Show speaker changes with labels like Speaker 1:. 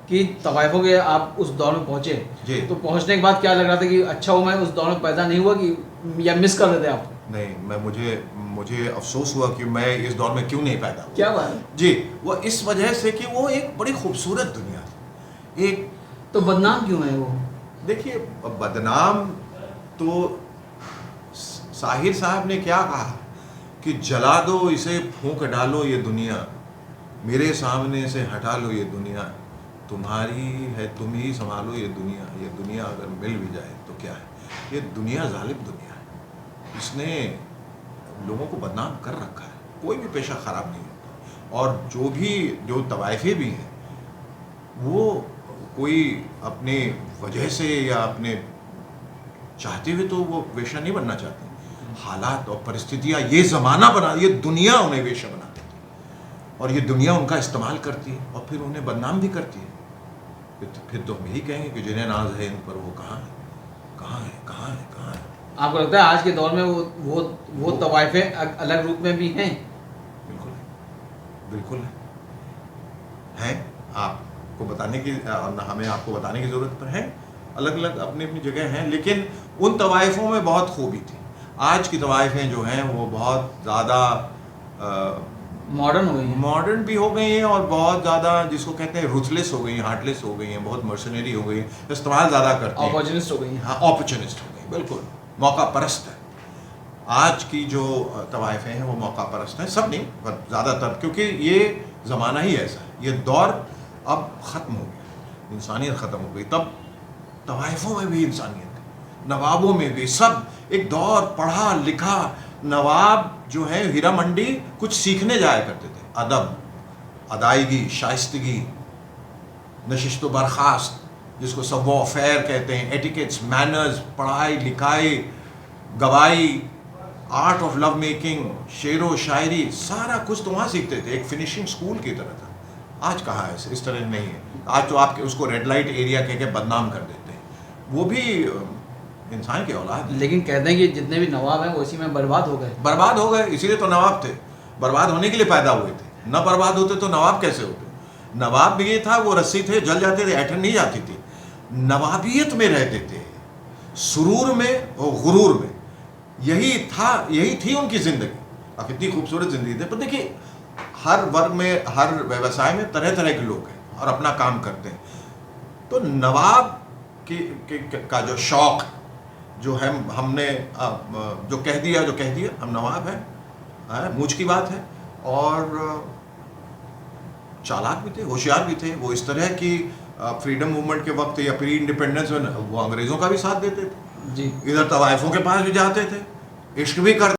Speaker 1: कि तवाइफों के आप उस दौर में पहुंचे, तो पहुंचने के बाद क्या लग रहा था कि अच्छा हो मैं उस दौर में पैदा नहीं हुआ, कि या मिस कर देते आप?
Speaker 2: नहीं, मैं मुझे अफसोस हुआ कि मैं इस दौर में क्यों नहीं पैदा हुआ।
Speaker 1: क्या बात
Speaker 2: जी, वो इस वजह से कि वो एक बड़ी खूबसूरत दुनिया थी। एक
Speaker 1: तो बदनाम क्यों है वो?
Speaker 2: देखिए, बदनाम तो साहिर साहब ने क्या कहा कि जला दो इसे, फूंक डालो ये दुनिया, मेरे सामने से हटा लो ये दुनिया, तुम्हारी है तुम ही संभालो ये दुनिया अगर मिल भी जाए तो क्या है। ये दुनिया जालिम दुनिया है, इसने लोगों को बदनाम कर रखा है। कोई भी पेशा ख़राब नहीं होता, और जो तवाइफे भी हैं वो कोई अपने वजह से या अपने चाहते हुए तो वो वेश्या नहीं बनना चाहते। हालात और परिस्थितियाँ, ये ज़माना बना, ये दुनिया उन्हें वेश्या बना देती है, और ये दुनिया उनका इस्तेमाल करती है और फिर उन्हें बदनाम भी करती है। फिर तो हम यही कहेंगे कि जिन्हें नाज है इन पर वो कहाँ है, कहाँ है, कहाँ है, कहाँ है।
Speaker 1: आपको लगता है आज के दौर में वो तवाइफे अलग रूप में भी हैं?
Speaker 2: बिल्कुल बिल्कुल है। आपको बताने की, हमें आपको बताने की ज़रूरत पर है, अलग अलग अपनी अपनी जगह हैं, लेकिन उन तवाइफों में बहुत खूबी थी। आज की तवाइफें जो हैं वो बहुत ज़्यादा
Speaker 1: मॉडर्न हो गई हैं,
Speaker 2: मॉडर्न भी हो गई हैं, और बहुत ज़्यादा जिसको कहते हैं रुथलेस हो गई हैं, हार्टलेस हो गई हैं, बहुत मर्सनरी हो गई हैं, इस्तेमाल ज़्यादा करती हैं,
Speaker 1: अपॉर्चुनिस्ट हो गई हैं।
Speaker 2: हाँ, अपॉर्चुनिस्ट हो गई, बिल्कुल मौका परस्त है। आज की जो तवाइफें हैं वो मौका परस्त हैं, सब नहीं पर ज़्यादातर, क्योंकि ये ज़माना ही ऐसा है, ये दौर अब ख़त्म हो गया, इंसानियत ख़त्म हो गई। तब तवाइफों में भी इंसानियत है, नवाबों में भी, सब एक दौर पढ़ा लिखा नवाब जो है हीरा मंडी कुछ सीखने जाया करते थे, अदब, अदायगी, शाइस्तगी, नशिस्त व बर्खास्त, जिसको सवो अफेयर कहते हैं, एटिकेट्स, मैनर्स, पढ़ाई लिखाई, गवाही, आर्ट ऑफ लव मेकिंग, शेर व शायरी, सारा कुछ तो वहाँ सीखते थे, एक फिनिशिंग स्कूल की तरह था। आज कहाँ है, इस तरह नहीं है। आज तो आप उसको रेड लाइट एरिया कह के बदनाम कर देते हैं, वो भी इंसान की औलाद।
Speaker 1: लेकिन कहते हैं कि जितने भी नवाब हैं वो इसी में बर्बाद हो गए।
Speaker 2: बर्बाद हो गए, इसीलिए तो नवाब थे, बर्बाद होने के लिए पैदा हुए थे। न बर्बाद होते तो नवाब कैसे होते। नवाब भी ये था, वो रस्सी थे, जल जाते थे, ऐठन नहीं जाती थी, नवाबियत में रहते थे, सुरूर में और गुरूर में, यही थी उनकी ज़िंदगी। अब इतनी खूबसूरत ज़िंदगी थी। पर देखिए, हर वर्ग में, हर व्यवसाय में तरह तरह के लोग हैं और अपना काम करते हैं। तो नवाब का जो शौक़ जो है, हमने जो कह दिया हम नवाब हैं, मूछ की बात है। और चालाक भी थे, होशियार भी थे। वो इस तरह की फ्रीडम मूवमेंट के वक्त या प्री इंडिपेंडेंस में वो अंग्रेज़ों का भी साथ देते थे जी, इधर तवाइफों के पास भी जाते थे, इश्क भी करते